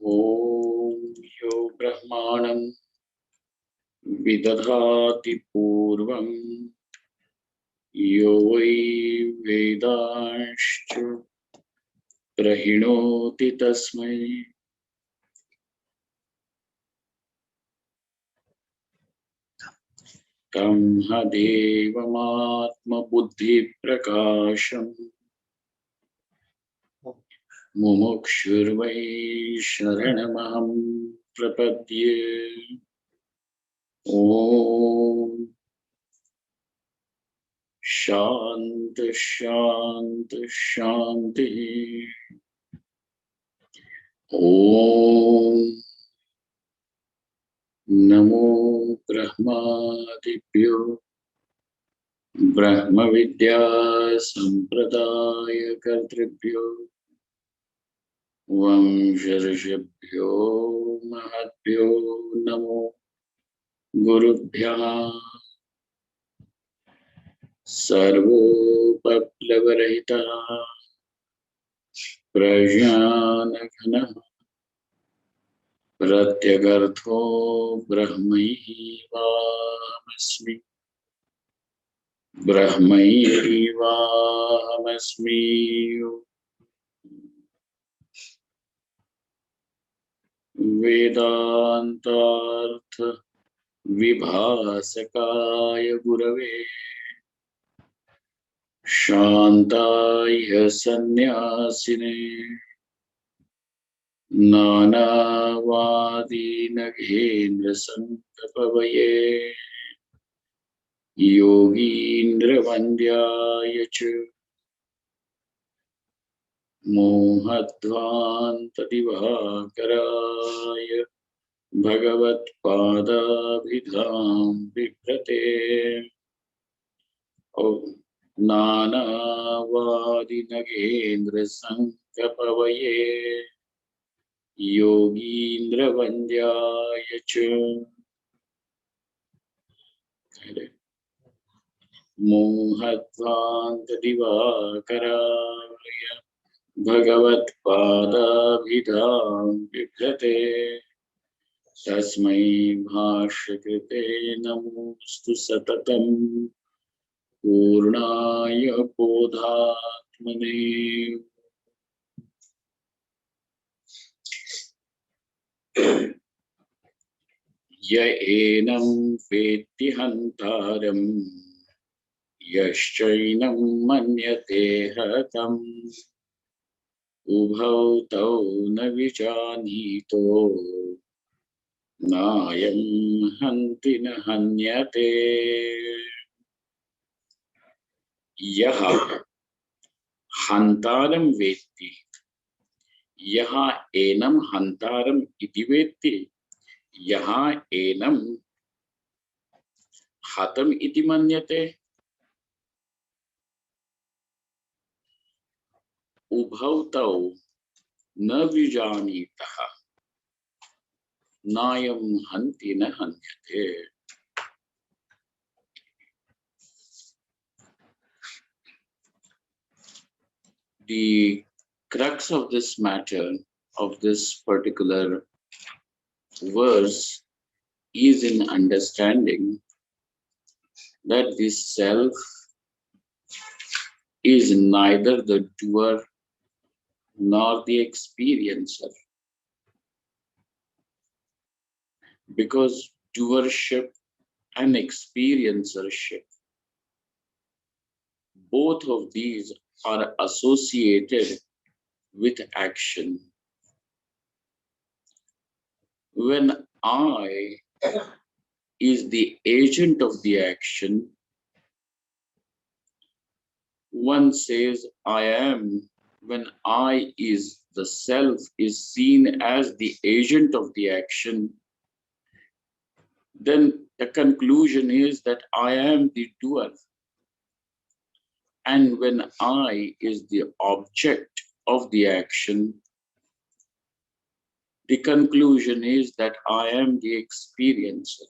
ॐ यो ब्रह्माणं विदधाति पूर्वं यो वै वेदांश्च प्रहिणोति तस्मै तं ह देवमात्मबुद्धिप्रकाशम् मुमुक्षुर्वै शरणमहं प्रपद्ये। ॐ शान्ति शान्ति शान्तिः। ॐ नमो ब्रह्मादिभ्यो ब्रह्मविद्या सम्प्रदायकर्तृभ्यो वंशऋषिभ्यो महद्भ्यो नमो गुरुभ्यः। सर्वोपप्लवरहितः प्रज्ञानघनः प्रत्यगर्थो ब्रह्मैवाहमस्मि ब्रह्मैवाहमस्मि। वेदान्तार्थ विभासकाय गुरवे शान्ताय सन्न्यासिने नानावादी नगेन्द्र संकपवये योगीन्द्र वन्द्याय च मोहध्वान्त दिवाकराय भगवत्पादाभिधां बिभ्रते। नानावादी नगेन्द्र संकपवये योगीन्द्र वन्द्याय च मोहध्वान्त दिवाकराय भगवत्पादाभिधां बिभ्रते। तस्मै भाष्यकृते नमोस्तु सततं पूर्णाय बोधात्मने। य एनं वेत्ति हन्तारं यश्चैनं मन्यते हतम् उभौ तौ न विजानीतो नायं हन्ति न हन्यते। यः हन्तारं वेत्ति, यः एनं हन्तारम् इति वेत्ति, यः एनं हतम् इति मन्यते, उभौ तौ न विजानीतः नायं हन्ति न हन्यते। The crux of this matter, of this particular verse, is in understanding that this self is neither the doer nor the experiencer, because doership and experiencership, both of these are associated with action. When I is the agent of the action, one says I am. When I is the self is seen as the agent of the action, then the conclusion is that I am the doer. And when I is the object of the action, the conclusion is that I am the experiencer.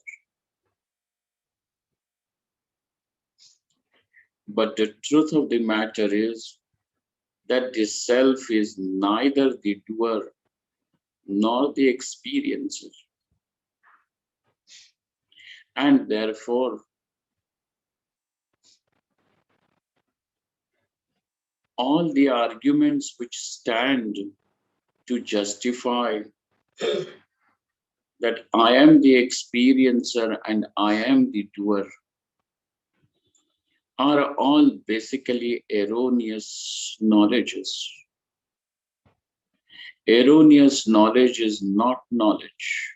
But the truth of the matter is that the self is neither the doer nor the experiencer. And therefore, all the arguments which stand to justify that I am the experiencer and I am the doer are all basically erroneous knowledges. Erroneous knowledge is not knowledge.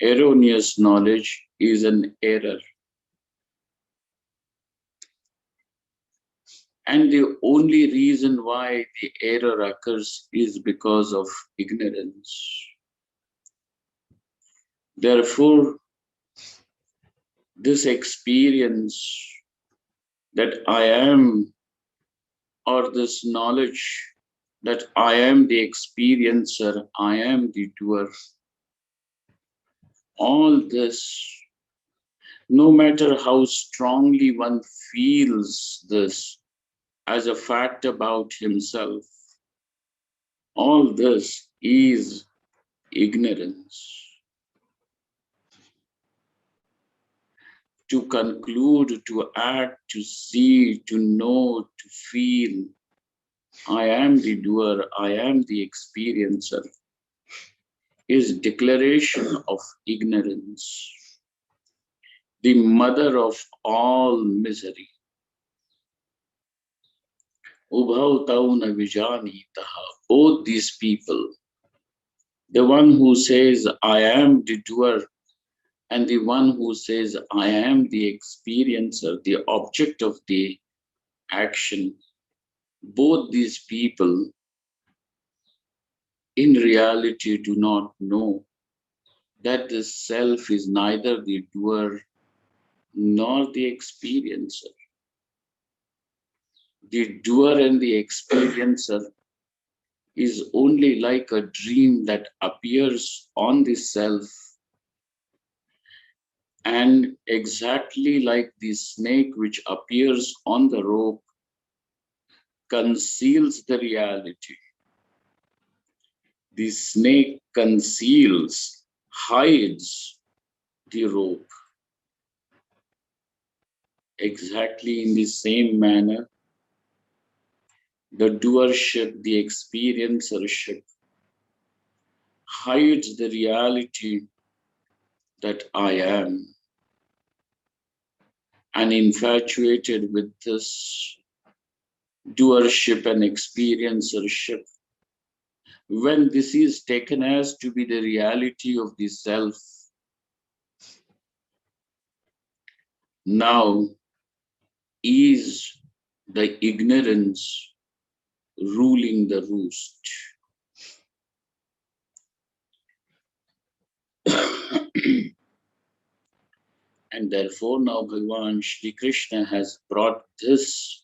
Erroneous knowledge is an error. And the only reason why the error occurs is because of ignorance. Therefore, this experience that I am, or this knowledge that I am the experiencer, I am the doer, all this, no matter how strongly one feels this as a fact about himself, all this is ignorance. To conclude, to act, to see, to know, to feel, I am the doer, I am the experiencer, is declaration of ignorance, the mother of all misery. Ubhau tauna vijanitaha. Both these people, the one who says, I am the doer, and the one who says, I am the experiencer, the object of the action, both these people in reality do not know that the self is neither the doer nor the experiencer. The doer and the experiencer is only like a dream that appears on the self, and exactly like the snake which appears on the rope conceals the reality. The snake conceals, hides the rope. Exactly in the same manner, the doership, the experiencership, hides the reality that I am. And infatuated with this doership and experiencership, when this is taken as to be the reality of the self, now is the ignorance ruling the roost. And therefore now Bhagavan Shri Krishna has brought this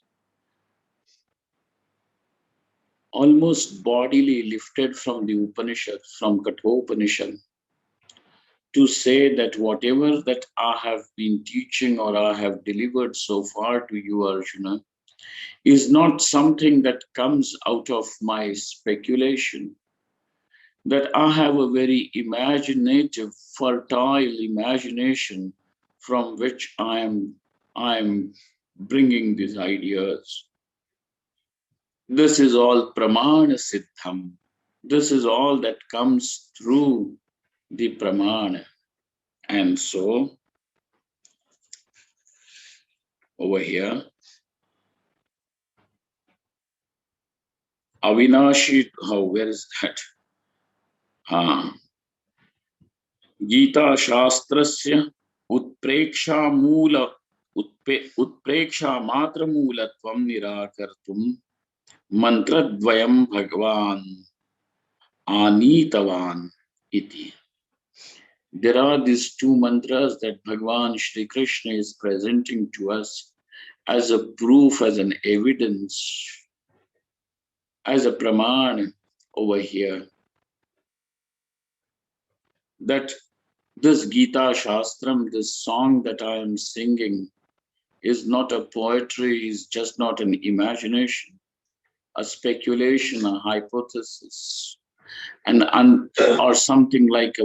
almost bodily lifted from the Upanishad, from Kathopanishad, to say that whatever that I have been teaching or I have delivered so far to you, Arjuna, is not something that comes out of my speculation, that I have a very imaginative, fertile imagination from which I am bringing these ideas. This is all pramana siddham. This is all that comes through the pramana. And so, over here, Avinashi, where is that? Gita Shastrasya Utpreksha Mula Utpreksha Matra Mulatvam Nirakartum Mantradvayam Bhagavan Anitavan Iti. There are these two mantras that Bhagavan Shri Krishna is presenting to us as a proof, as an evidence, as a praman over here, that this Gita Shastram, this song that I am singing, is not a poetry, is just not an imagination, a speculation, a hypothesis. and or something like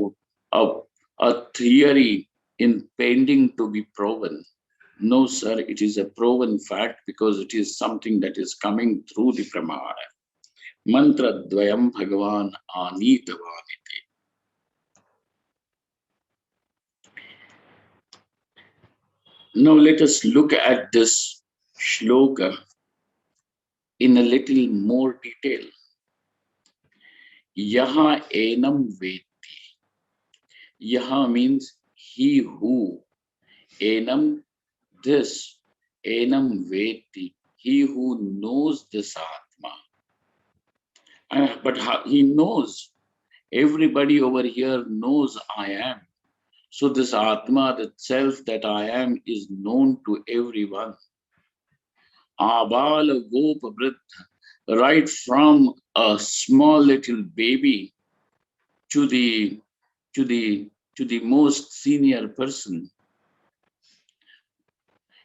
a theory in painting to be proven. No, sir, it is a proven fact because it is something that is coming through the Pramana. Mantra Dvayam Bhagavan Anitavaniti. Now let us look at this shloka in a little more detail. Yaha enam veti. Yaha means he who. Enam, this. Enam veti. He who knows this Atma. But he knows. Everybody over here knows I am. So this Atma, the self that I am, is known to everyone. Abala Gopa Vriddha, right from a small little baby to the to the to the most senior person.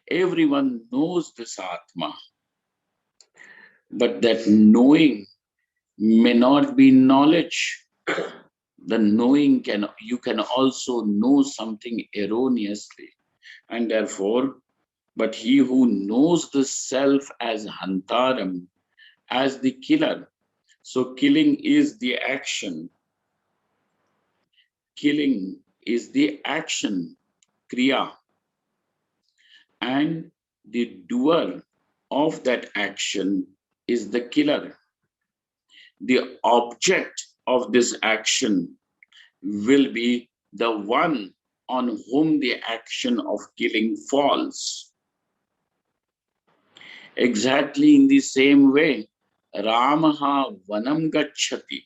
Everyone knows this Atma, but that knowing may not be knowledge. The knowing you can also know something erroneously, and therefore, but he who knows the self as Hantaram, as the killer. So killing is the action. Killing is the action, kriya, and the doer of that action is the killer. The object of this action will be the one on whom the action of killing falls. Exactly in the same way, Ramaha vanam gacchati.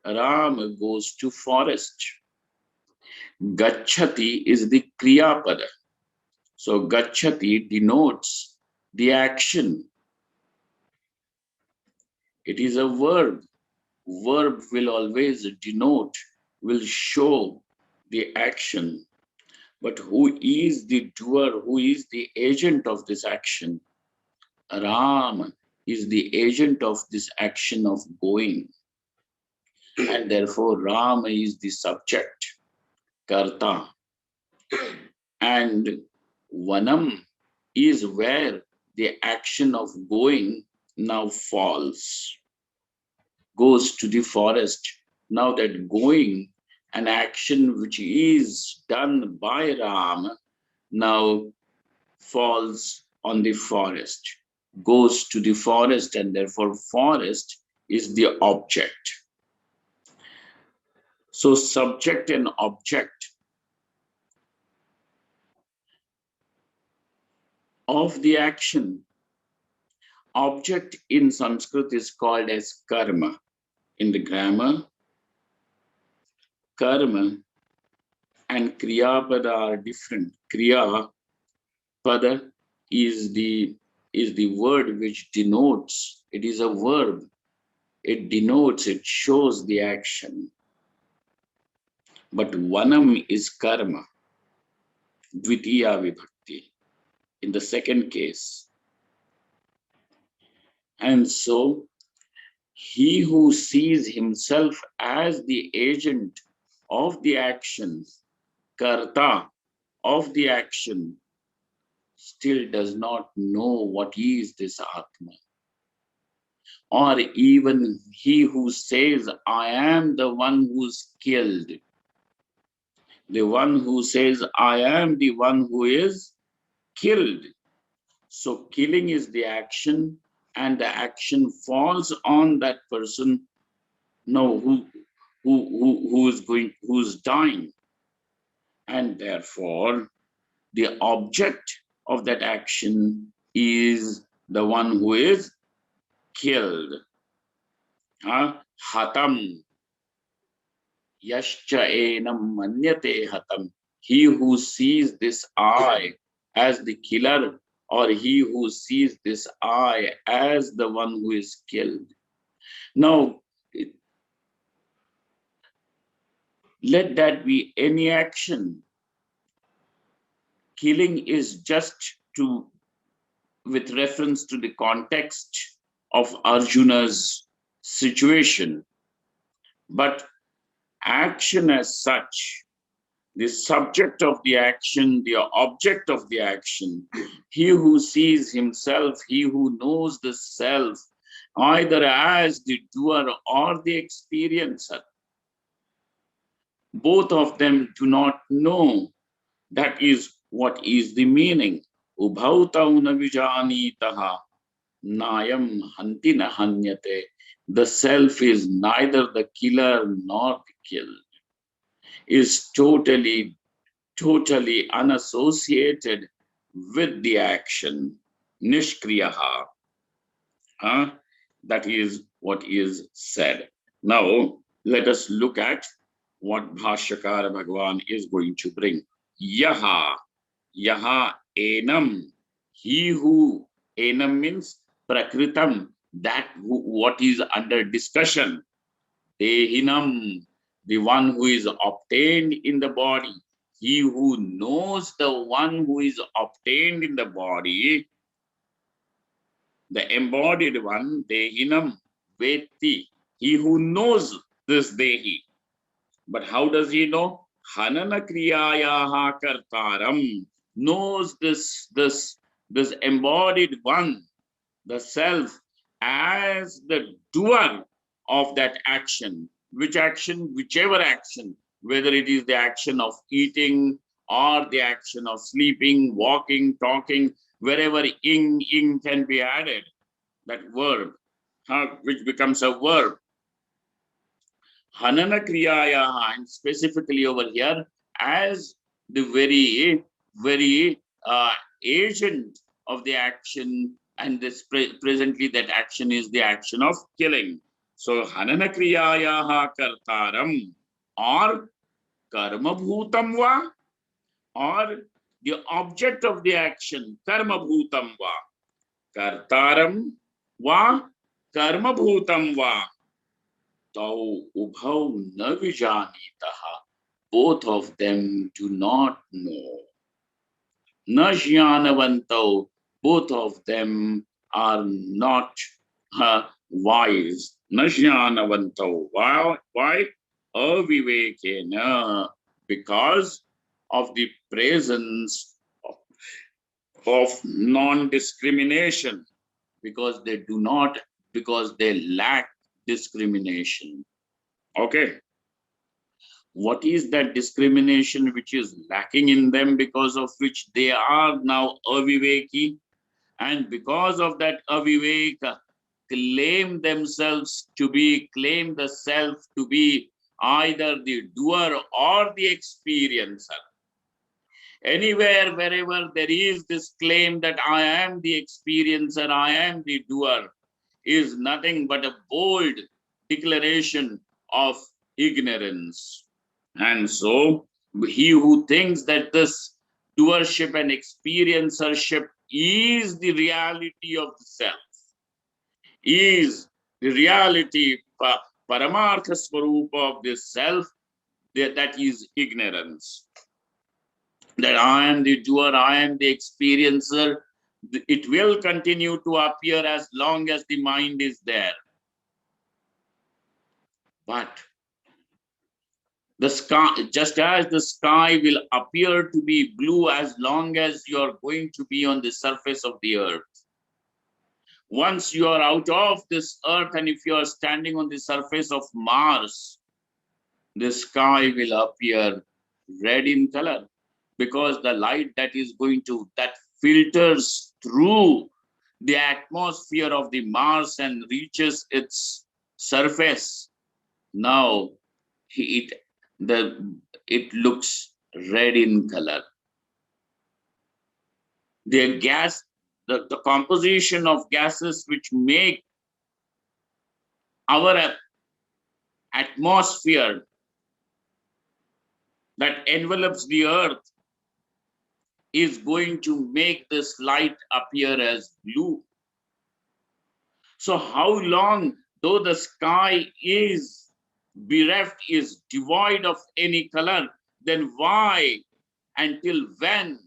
Ram goes to forest. Gacchati is the kriya pada. So gacchati denotes the action. It is a verb. Verb will always denote, will show the action. But who is the doer? Who is the agent of this action? Ram is the agent of this action of going. And therefore Ram is the subject, karta. And vanam is where the action of going now falls, goes to the forest. Now that going, an action which is done by Ram, now falls on the forest, goes to the forest, and therefore forest is the object. So subject and object of the action. Object in Sanskrit is called as karma. In the grammar, karma and kriya pada are different. Kriya pada is the word which denotes, it is a verb. It denotes, it shows the action. But vanam is karma, dvitiya vibhakti, in the second case. And so he who sees himself as the agent of the action, karta of the action, still does not know what is this Atma. Or even he who says, I am the one who's killed. The one who says, I am the one who is killed. So killing is the action, and the action falls on that person. No, who's dying. And therefore, the object of that action is the one who is killed. Hatam. Yascha enam manyate hatam. He who sees this I as the killer, or he who sees this I as the one who is killed. Now, let that be any action. Killing is just with reference to the context of Arjuna's situation. But action as such, the subject of the action, the object of the action, he who sees himself, he who knows the self, either as the doer or the experiencer, both of them do not know. That is what is the meaning. Ubhautau na vijanitaha nayam hanti na hanyate. The self is neither the killer nor the killed, is totally unassociated with the action. Nishkriyaha. Huh? That is what is said. Now, let us look at what Bhashyakara Bhagavan is going to bring. Yaha, yaha enam, he who, enam means prakritam, that what is under discussion. Dehinam, the one who is obtained in the body. He who knows the one who is obtained in the body, the embodied one, Dehinam Veti, he who knows this Dehi. But how does he know? Hanana Kriyayaha Kartaram, knows this embodied one, the self, as the doer of that action. Which action? Whichever action, whether it is the action of eating or the action of sleeping, walking, talking, wherever ing can be added, that verb, which becomes a verb. Hanana Kriyaya, and specifically over here, as the very agent of the action, and this presently that action is the action of killing. So Hanana Kriyaya Kartaram, or Karma Bhutam Va, or the object of the action, Karma Bhutam Va, Kartaram Va, Karma Bhutam Va. Tau ubhau na vijanitaha. Both of them do not know. Na jnanavantau. Both of them are not wise. Na jnanavantau. Why? Avivekena. Because of the presence of non-discrimination. Because they lack discrimination. Okay. What is that discrimination which is lacking in them, because of which they are now aviveki, and because of that aviveka claim the self to be either the doer or the experiencer. Anywhere, wherever there is this claim that I am the experiencer, I am the doer, is nothing but a bold declaration of ignorance. And so, he who thinks that this doership and experiencership is the reality of the self, is the reality, Paramartha Swarupa of this self, that is ignorance. That I am the doer, I am the experiencer, it will continue to appear as long as the mind is there. But the sky, just as the sky will appear to be blue as long as you are going to be on the surface of the earth. Once you are out of this earth, and if you are standing on the surface of Mars, the sky will appear red in color, because the light that filters through the atmosphere of the Mars and reaches its surface. Now it looks red in color. The composition of gases which make our atmosphere that envelops the earth is going to make this light appear as blue. So how long, though the sky is bereft, is devoid of any color, then why, until when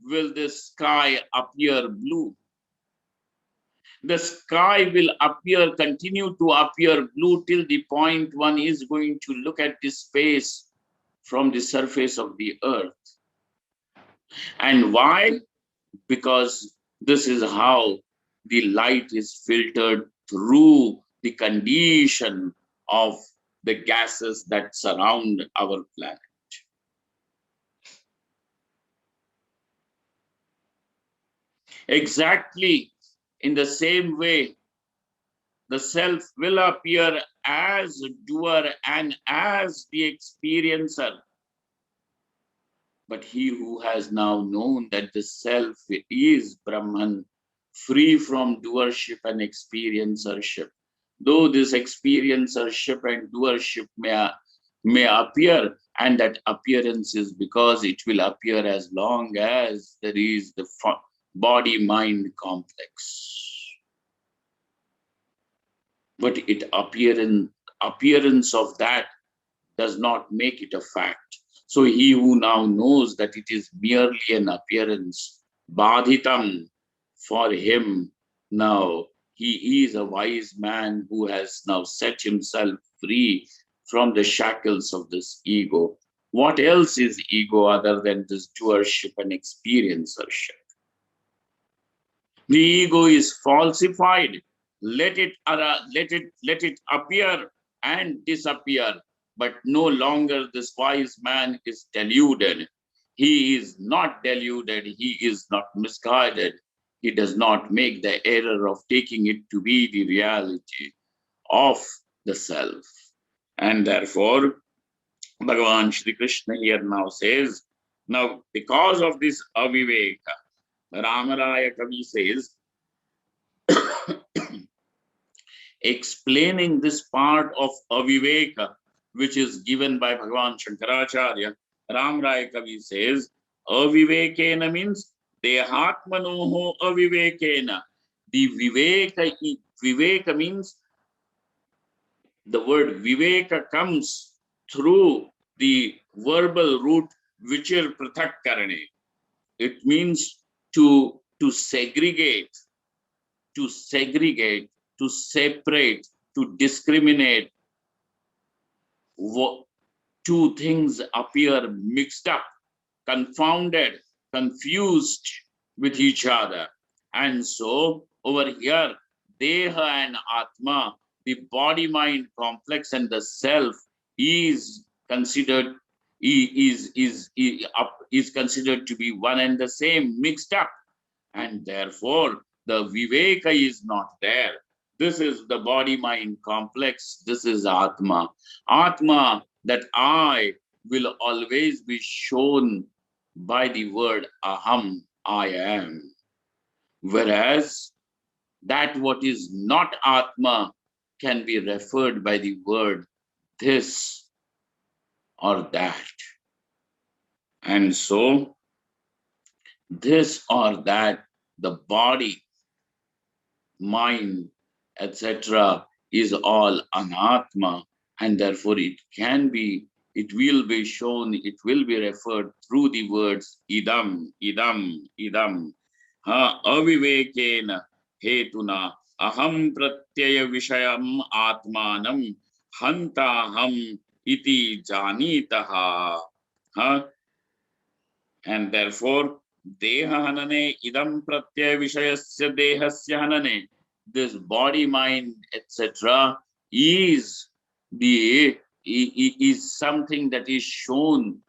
will the sky appear blue? The sky will appear, continue to appear blue till the point one is going to look at this space from the surface of the earth. And why? Because this is how the light is filtered through the condition of the gases that surround our planet. Exactly in the same way, the self will appear as doer and as the experiencer. But he who has now known that the self is Brahman, free from doership and experiencership, though this experiencership and doership may appear, and that appearance is because it will appear as long as there is the body-mind complex. But appearance of that does not make it a fact. So he who now knows that it is merely an appearance, badhitam, for him now, he is a wise man who has now set himself free from the shackles of this ego. What else is ego other than this doership and experiencership? The ego is falsified. Let it appear and disappear. But no longer this wise man is deluded. He is not deluded. He is not misguided. He does not make the error of taking it to be the reality of the self. And therefore, Bhagavan Shri Krishna here now says, now because of this aviveka, Ramaraya Kavi says, explaining this part of aviveka, which is given by Bhagavan Shankaracharya, Ramaraya Kavi says, avivekena means dehatmanoho avivekena. The viveka means the word viveka comes through the verbal root vichir prathak karane. It means to segregate, to separate, to discriminate. Two things appear mixed up, confounded, confused with each other. And so over here, Deha and Atma, the body-mind complex and the self is considered considered to be one and the same, mixed up. And therefore, the Viveka is not there. This is the body-mind complex. This is Atma. Atma, that I, will always be shown by the word Aham, I am. Whereas that what is not Atma can be referred by the word this or that. And so, this or that, the body, mind, etc., is all anatma, and therefore it will be shown, it will be referred through the words idam, idam, idam. Avivekena hetuna aham pratyaya vishayam atmanam hantaham iti janitaha. And therefore, deha hanane idam pratyaya vishayasya dehasya hanane. This body, mind, etc., is something that is shown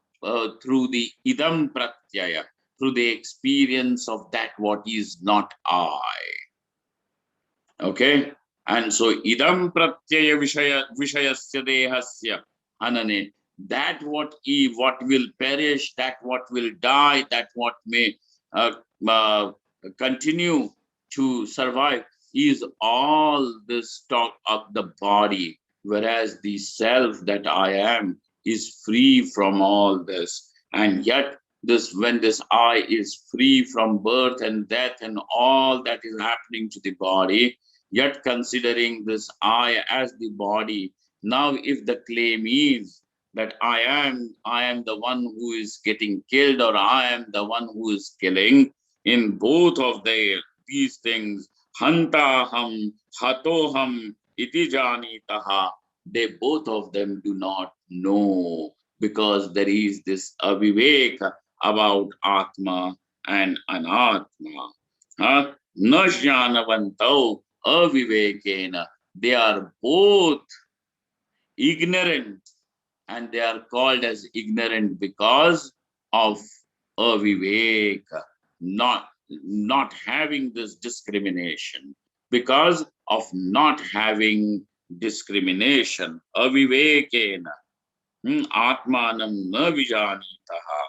through the idam pratyaya, through the experience of that what is not I. Okay, and so idam pratyaya vishayasya dehasya hanane. That what will perish, that what will die, that what may continue to survive is all this talk of the body, whereas the self that I am is free from all this. And yet when this I is free from birth and death and all that is happening to the body, yet considering this I as the body, now if the claim is that I am the one who is getting killed, or I am the one who is killing, in both of these things, hantaham, hatoham, iti janitaha. They both of them do not know because there is this aviveka about Atma and Anatma. Huh? Na jnanavantau avivekena. They are both ignorant, and they are called as ignorant because of aviveka, not having this discrimination, because of not having discrimination. Avivekena atmanam na vijanitaha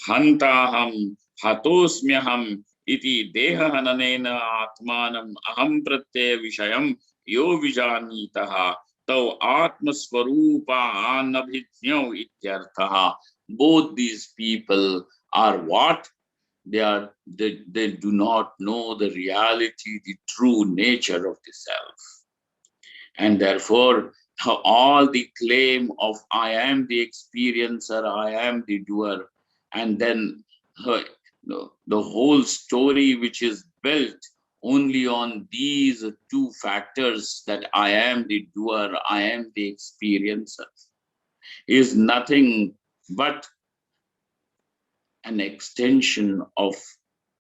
hantaham hatosmyaham iti deha hananena atmanam aham pratyaya vishayam yo vijanitaha tau atmaswarupa anabhijñau ityarthaha. Both these people are what? They do not know the reality, the true nature of the self. And therefore, all the claim of I am the experiencer, I am the doer, and then the whole story which is built only on these two factors, that I am the doer, I am the experiencer, is nothing but an extension of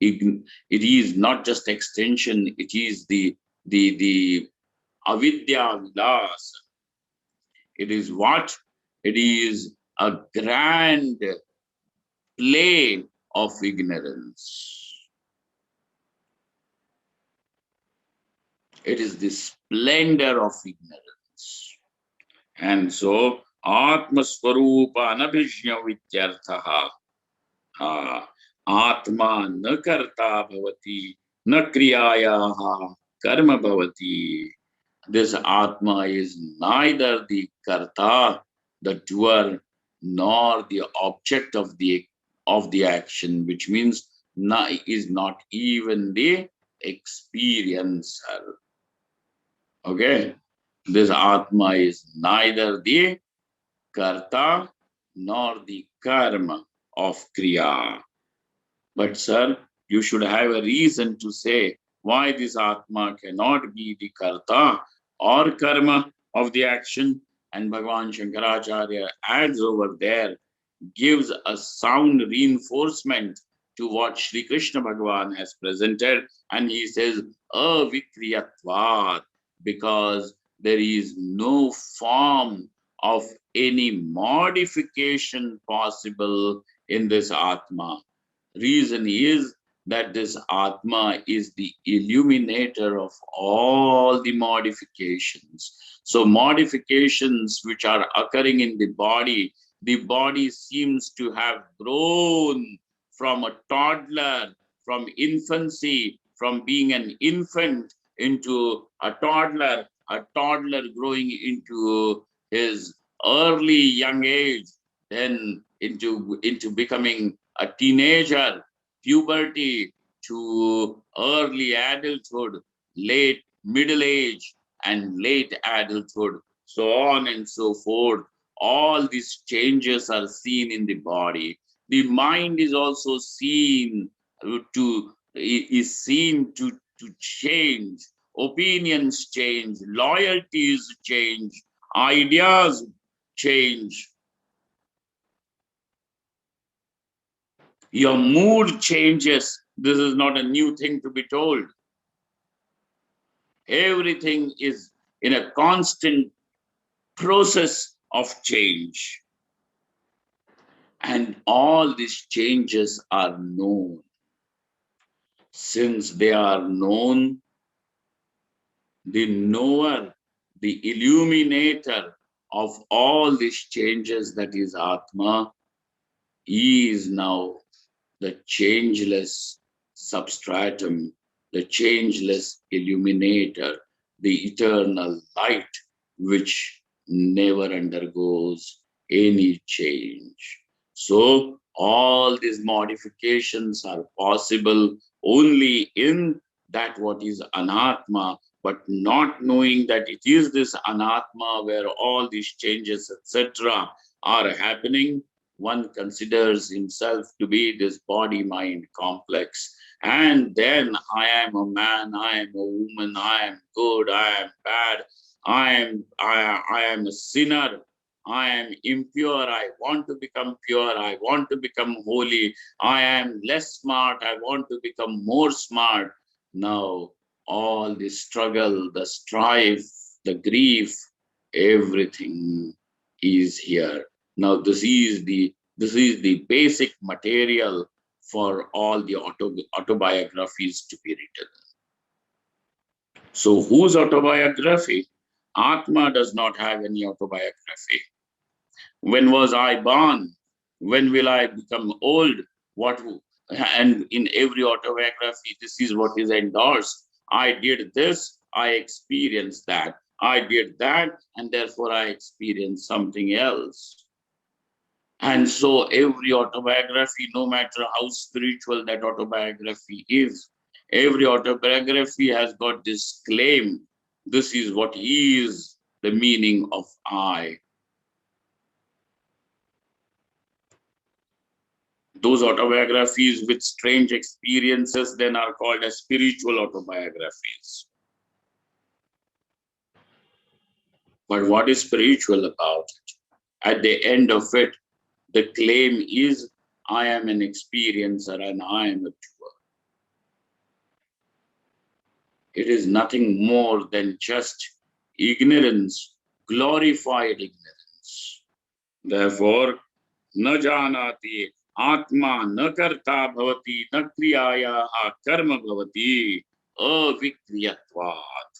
it is not just extension, it is the avidya vilas. It is what? It is a grand play of ignorance. It is the splendor of ignorance. And so, Atma Swarupa Anabhijña Vityarthaha. Atma na karta bhavati, na kriyayaha karma bhavati. This Atma is neither the karta, the doer, nor the object of the action, which means is not even the experiencer. Okay, this Atma is neither the karta nor the karma of kriya. But sir, you should have a reason to say why this Atma cannot be the karta or karma of the action. And Bhagavan Shankaracharya adds over there, gives a sound reinforcement to what Sri Krishna Bhagavan has presented. And he says, avikriyatvat, because there is no form of any modification possible in this Atma. Reason is that this Atma is the illuminator of all the modifications. So modifications which are occurring in the body seems to have grown from a toddler, from infancy, from being an infant into a toddler growing into his early young age, then into becoming a teenager, puberty, to early adulthood, late middle age, and late adulthood, so on and so forth. All these changes are seen in the body. The mind is also seen to change. Opinions change, loyalties change, ideas change. Your mood changes. This is not a new thing to be told. Everything is in a constant process of change. And all these changes are known. Since they are known, the knower, the illuminator of all these changes, that is Atma, he is now the changeless substratum, the changeless illuminator, the eternal light, which never undergoes any change. So all these modifications are possible only in that what is anatma, but not knowing that it is this anatma where all these changes, etc., are happening, one considers himself to be this body-mind complex. And then I am a man, I am a woman, I am good, I am bad, I am a sinner, I am impure, I want to become pure, I want to become holy, I am less smart, I want to become more smart. Now all the struggle, the strife, the grief, everything is here. Now this is the basic material for all the autobiographies to be written. So whose autobiography? Atma does not have any autobiography. When was I born? When will I become old? What? And in every autobiography, this is what is endorsed. I did this, I experienced that. I did that, and therefore I experienced something else. And so every autobiography, no matter how spiritual that autobiography is, every autobiography has got this claim. This is what is the meaning of I. Those autobiographies with strange experiences then are called as spiritual autobiographies. But what is spiritual about it? At the end of it, the claim is I am an experiencer and I am a doer. It is nothing more than just ignorance, glorified ignorance. Therefore, न जानाति आत्मा न कर्ता भवति न क्रियायाः कर्म भवति अविक्रियत्वात्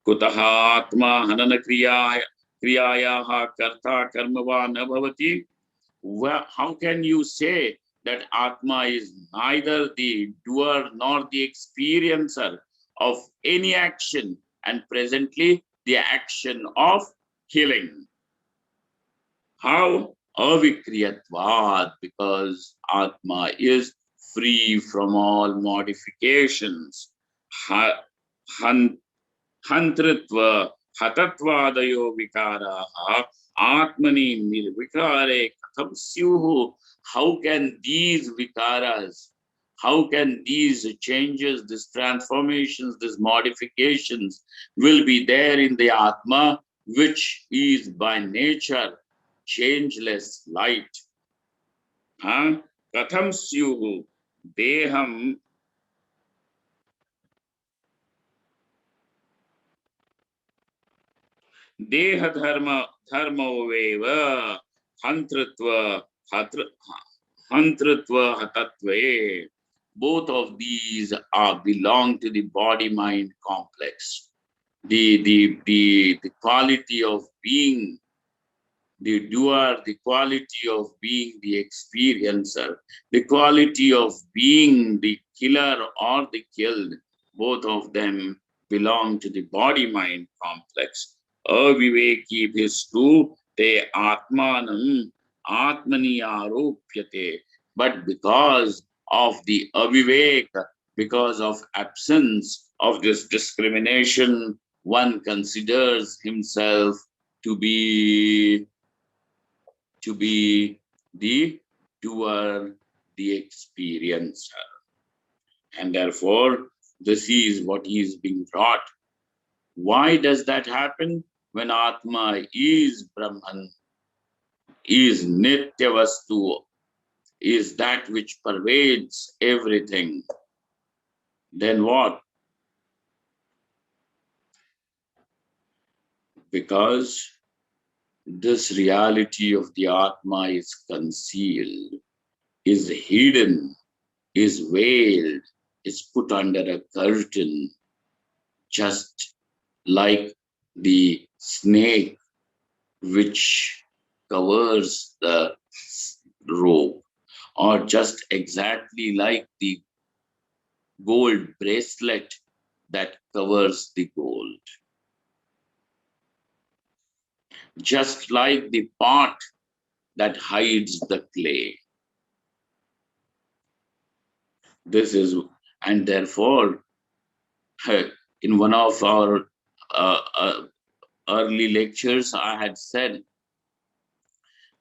कुतः आत्मा हनन क्रियायाः कर्ता कर्म वा न भवति. Well, how can you say that Atma is neither the doer nor the experiencer of any action, and presently the action of killing? How? Avikriyatvad, because Atma is free from all modifications. Hantritva hatatvadayo vikaraha atmani nirvikare katham syuhu. How can these vikaras, how can these changes, these transformations, these modifications will be there in the Atma, which is by nature changeless light? Katham syuhu deham देह धर्मोवेव हंतृत्व हंतृत्व हतत्वे. Both of these are belong to the body mind complex. The quality of being the doer, the quality of being the experiencer, the quality of being the killer or the killed, both of them belong to the body mind complex. Aviveki bhistu te atmanam atmani aropyate. But because of the avivek, because of absence of this discrimination, one considers himself to be the doer, the experiencer. And therefore, this is what is being brought. Why does that happen? When Atma is Brahman, is Nitya Vastu, is that which pervades everything, then what? Because this reality of the Atma is concealed, is hidden, is veiled, is put under a curtain, just like the snake which covers the robe, or just exactly like the gold bracelet that covers the gold, just like the pot that hides the clay. This is, and therefore, in one of our early lectures, I had said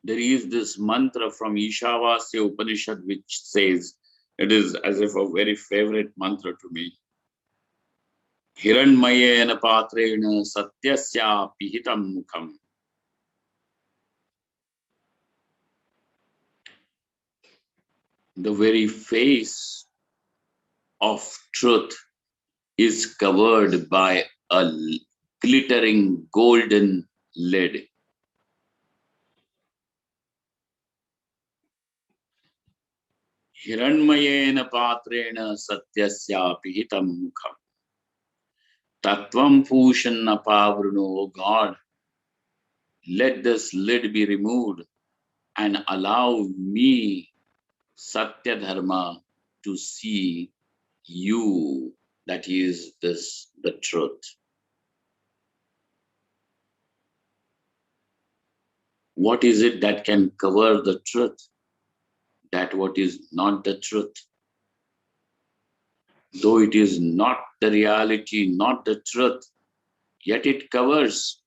there is this mantra from Ishavasya Upanishad which says, It is as if a very favorite mantra to me. Hiranmayena patrena satyasya pihitam mukham. The very face of truth is covered by a glittering golden lid. Hiranmayena patrena satyasya pihitam mukham. Tattvam pushanna pavruno, O God, let this lid be removed and allow me, Satya Dharma, to see you, that is the truth. What is it that can cover the truth? That what is not the truth. Though it is not the reality, not the truth, yet it covers.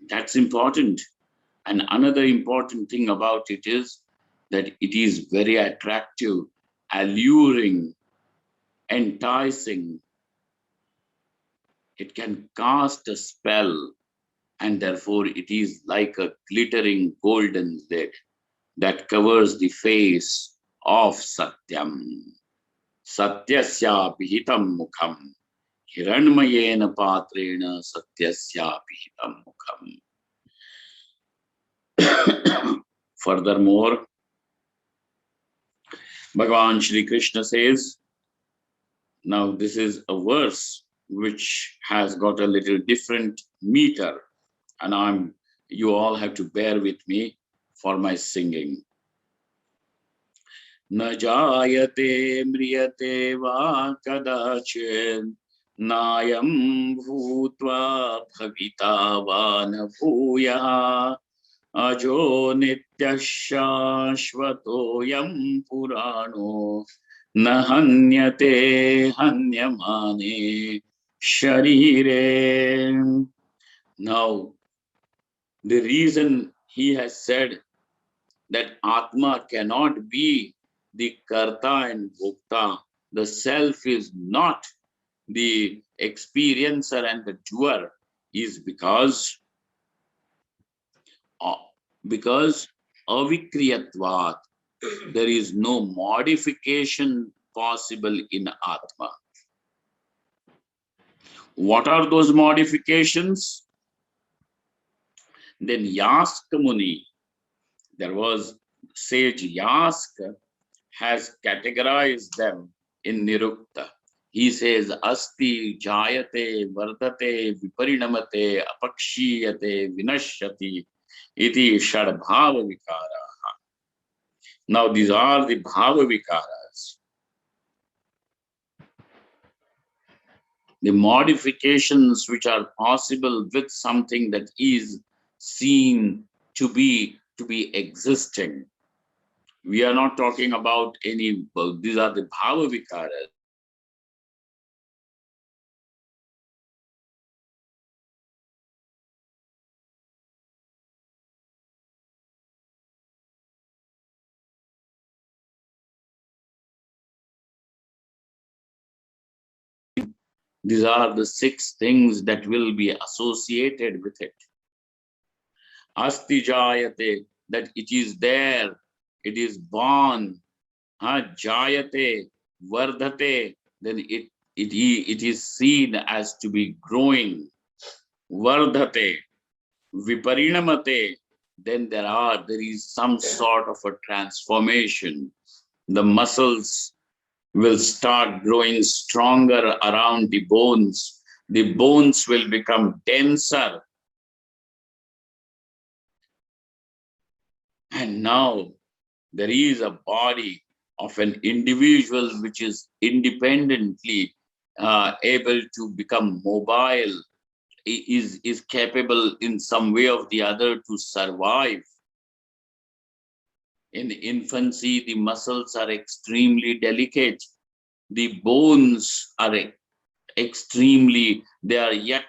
That's important. And another important thing about it is that it is very attractive, alluring, enticing. It can cast a spell, and therefore it is like a glittering golden lid that covers the face of Satyam. Satyasya pihitam mukham. Hiranmayena patrena satyasya pihitam mukham. Furthermore, Bhagavan Shri Krishna says, now this is a verse which has got a little different meter, and you all have to bear with me for my singing. Na jayate mriyate va kadachin nayam bhutva bhavita va na bhuyaha ajo nityashashvatoyam purano na hanyate hanyamane sharire. Now, the reason he has said that Atma cannot be the Karta and Bhokta, the self is not the experiencer and the doer, is because avikriyatvat, there is no modification possible in Atma. What are those modifications? Then Yaska Muni, there was sage Yaska, has categorized them in Nirukta. He says, Asti, Jayate, Vardate, Viparinamate, Apakshiyate, Vinashyati, Iti Shadbhava Vikaraha. Now these are the Bhava Vikaras. The modifications which are possible with something that is seen to be existing. We are not talking about any, these are the Bhava Vikaras. These are the 6 things that will be associated with it. Asti Jayate, that it is there, it is born. Jayate, Vardhate, then it is seen as to be growing. Vardhate, Viparinamate, then there is some sort of a transformation. The muscles will start growing stronger around the bones. The bones will become denser. And now there is a body of an individual which is independently able to become mobile, is capable in some way or the other to survive. In infancy, the muscles are extremely delicate. The bones are they are yet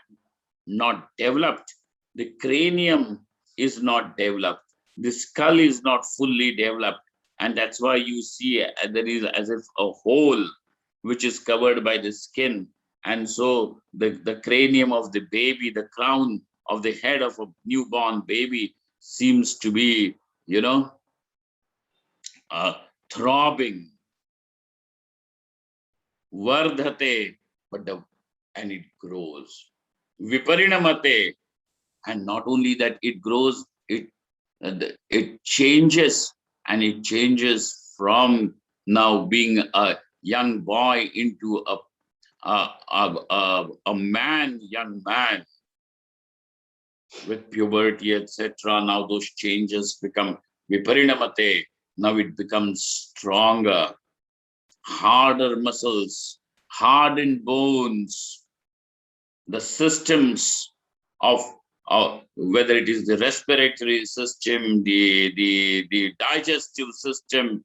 not developed. The cranium is not developed. The skull is not fully developed. And that's why you see there is as if a hole which is covered by the skin. And so the cranium of the baby, the crown of the head of a newborn baby seems to be, uh, throbbing, vardhate, and it grows. Viparinamate, and not only that it grows, it changes, and it changes from now being a young boy into a young man with puberty, etc. Now those changes become viparinamate. Now it becomes stronger, harder muscles, hardened bones, the systems of whether it is the respiratory system, the digestive system,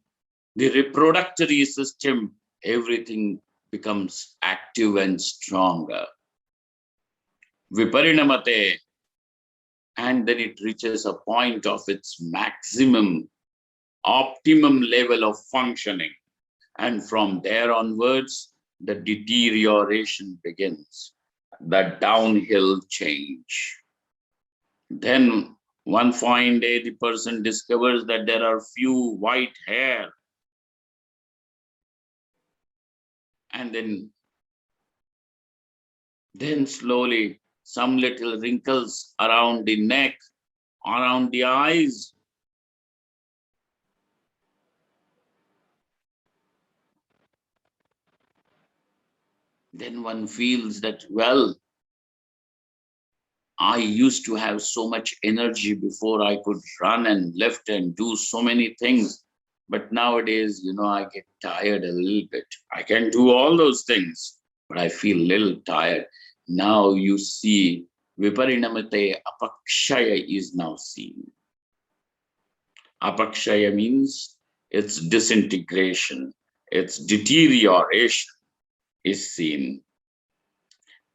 the reproductory system, everything becomes active and stronger. Viparinamate, and then it reaches a point of its maximum, optimum level of functioning. And from there onwards, the deterioration begins, the downhill change. Then one fine day, the person discovers that there are few white hair. And then slowly, some little wrinkles around the neck, around the eyes. Then one feels that, well, I used to have so much energy before. I could run and lift and do so many things. But nowadays, I get tired a little bit. I can do all those things, but I feel a little tired. Now you see, Viparinamate apakshaya is now seen. Apakshaya means its disintegration, its deterioration is seen.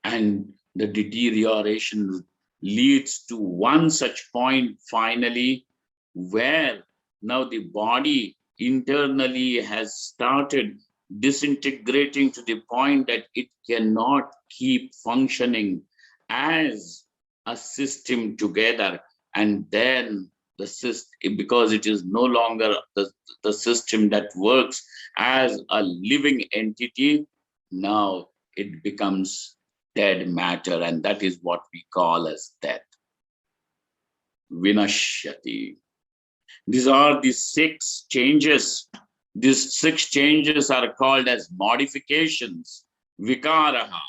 And the deterioration leads to one such point finally, where now the body internally has started disintegrating to the point that it cannot keep functioning as a system together. And then the system, because it is no longer the system that works as a living entity, now it becomes dead matter, and that is what we call as death. Vinashyati. These are the 6 changes. These 6 changes are called as modifications, vikaraha.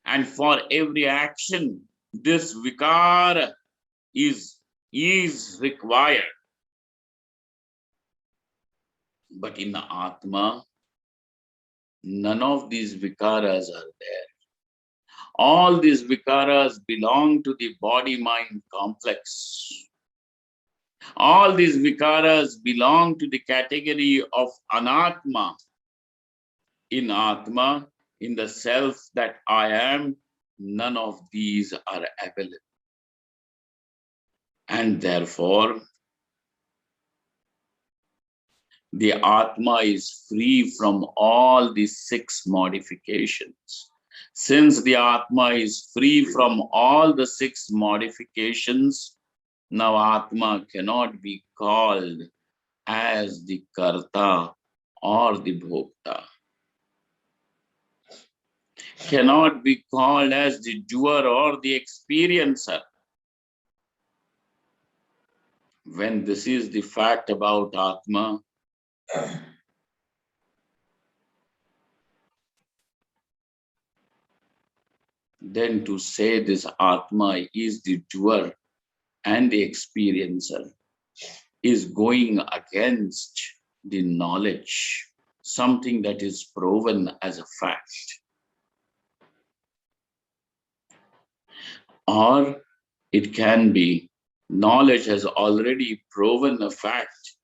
And for every action, this vikara is required. But in the Atma, none of these vikaras are there. All these vikaras belong to the body-mind complex. All these vikaras belong to the category of anatma. In Atma, in the self that I am, none of these are available. And therefore, the Atma is free from all these 6 modifications. Since the Atma is free from all the 6 modifications, now Atma cannot be called as the Karta or the Bhokta. Cannot be called as the doer or the experiencer. When this is the fact about Atma, then to say this Atma is the doer and the experiencer is going against the knowledge, something that is proven as a fact. Or it can be knowledge has already proven a fact,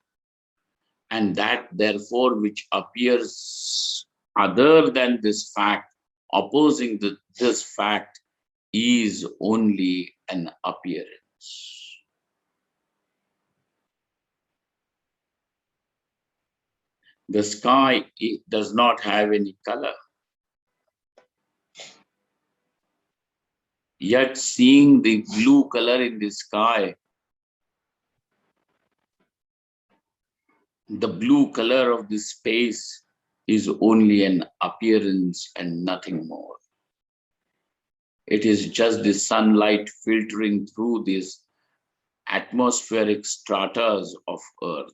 and that therefore which appears other than this fact, opposing this fact, is only an appearance. The sky does not have any color. Yet seeing the blue color in the sky, the blue color of the space is only an appearance and nothing more. It is just the sunlight filtering through these atmospheric stratas of Earth.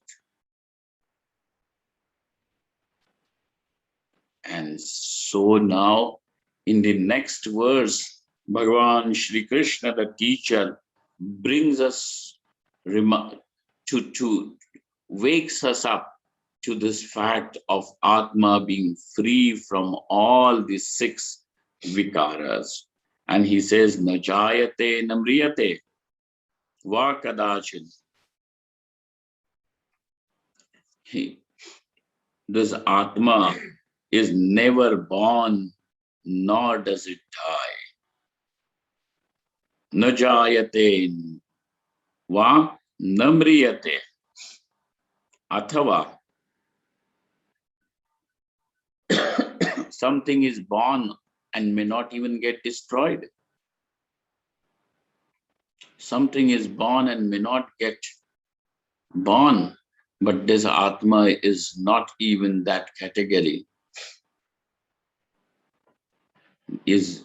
And so now, in the next verse, Bhagavan Shri Krishna, the teacher, brings us to wakes us up to this fact of Atma being free from all the 6 vikaras. And he says, Najayate namriyate va kadachin. This Atma is never born, nor does it die. Najayate va namriyate. Athava. Something is born and may not even get destroyed. Something is born and may not get born, but this Atma is not even that category, is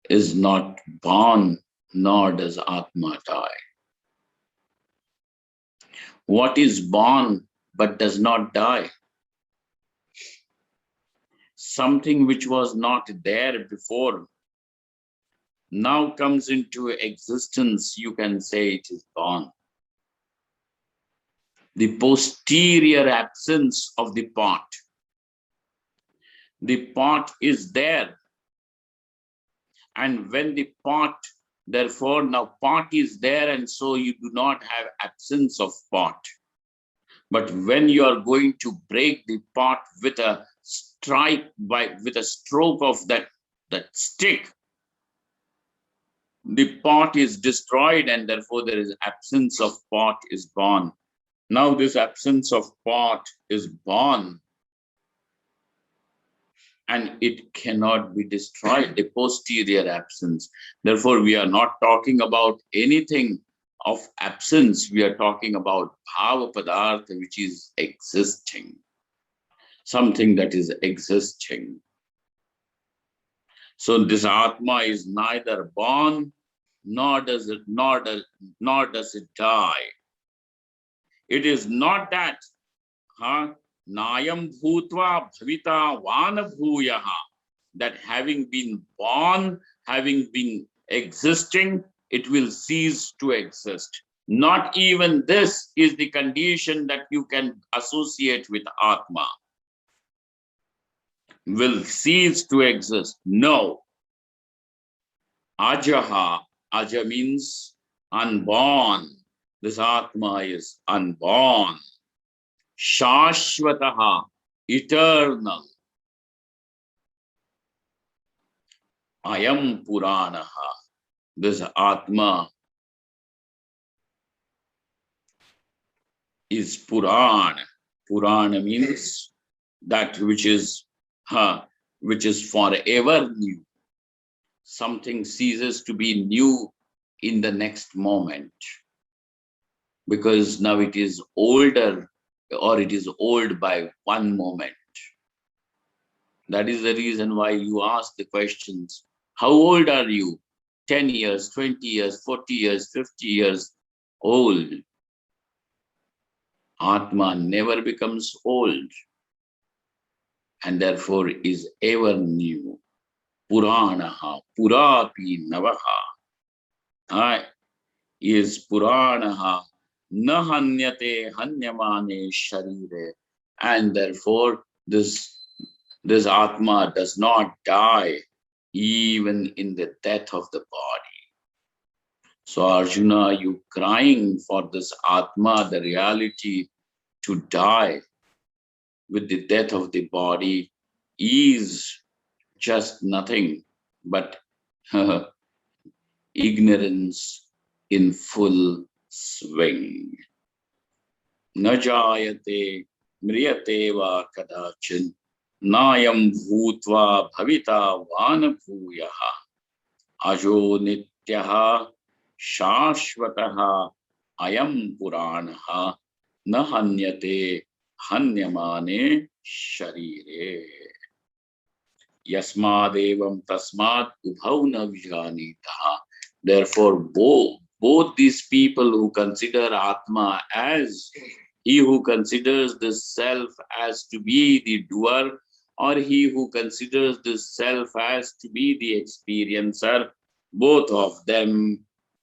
not born, nor does Atma die. What is born but does not die? Something which was not there before now comes into existence, you can say it is born. The posterior absence of the pot. The pot is there. And when the pot, therefore now pot is there, and so you do not have absence of pot. But when you are going to break the pot with a strike, with a stroke of that stick, the pot is destroyed, and therefore there is absence of pot is born. Now this absence of pot is born, and it cannot be destroyed, the posterior absence. Therefore, we are not talking about anything of absence. We are talking about bhava padartha, which is existing, something that is existing. So this Atma is neither born, nor does it die. It is not that, Nayam bhutva bhavita vana bhuyaha, that having been born, having been existing, it will cease to exist. Not even this is the condition that you can associate with Atma. Will cease to exist. No. Ajaha. Aja means unborn. This Atma is unborn. Shashvataha, eternal. Ayam Puranaha. This Atma is Purana. Purana means that which is forever new. Something ceases to be new in the next moment, because now it is older, or it is old by one moment. That is the reason why you ask the questions. How old are you? 10 years, 20 years, 40 years, 50 years old. Atma never becomes old, and therefore is ever new. Puranaha, Purapi Navaha. Is Puranaha Nahanyate Hanyamane Sharire. And therefore this Atma does not die even in the death of the body. So Arjuna, you crying for this Atma, the reality to die with the death of the body, is just nothing but ignorance in full swing. Najayate mriyate va kadachin nayam bhutva bhavita vanabhuyaha ajo nityaha shashvataha ayam puranaha na hanyate hanyamane sharire yasmadevam tasmat ubhau na vjanitaha. Therefore, both these people who consider Atma as he who considers the self as to be the doer, or he who considers the self as to be the experiencer, both of them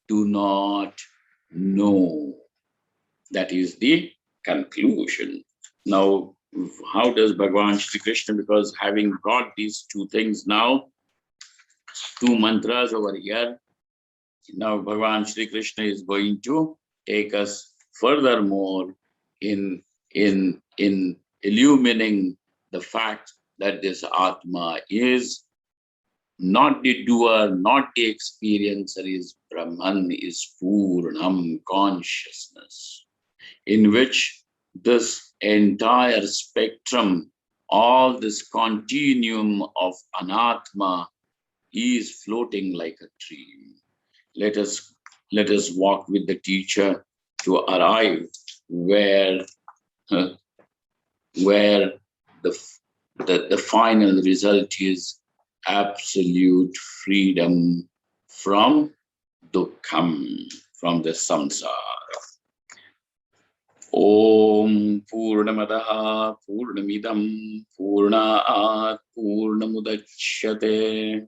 do not know. That is the conclusion. Now, how does Bhagavan Shri Krishna, because having got these two things now, two mantras over here, now Bhagavan Shri Krishna is going to take us furthermore in illuminating the fact that this Atma is not the doer, not the experiencer, is Brahman, is Purnam consciousness, in which this entire spectrum, all this continuum of anatma is floating like a dream. Let us walk with the teacher to arrive where where the final result is absolute freedom from dukkham, from the samsara. Om Purnamadaha Purnamidam Purnaat Purnamudachyate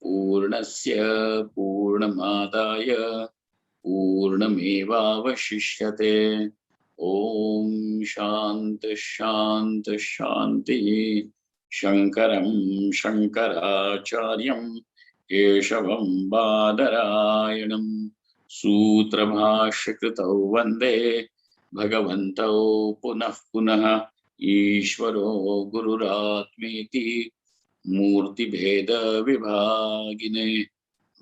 Purnasya Purnamadaya Purnamevavashishyate. Om Shanta Shanta Shanti. Shankaram Shankaracharyam Keshavam Badarayanam Sutrabhashakritau Vande Bhagavantau Punah Punah Ishvaro Gururatmeti Murti Bheda Vibhagine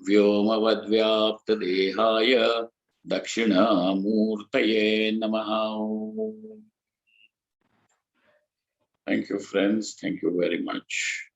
Vyomavadvyapta Dehaya Dakshina Murtaye Namaha. Thank you, friends. Thank you very much.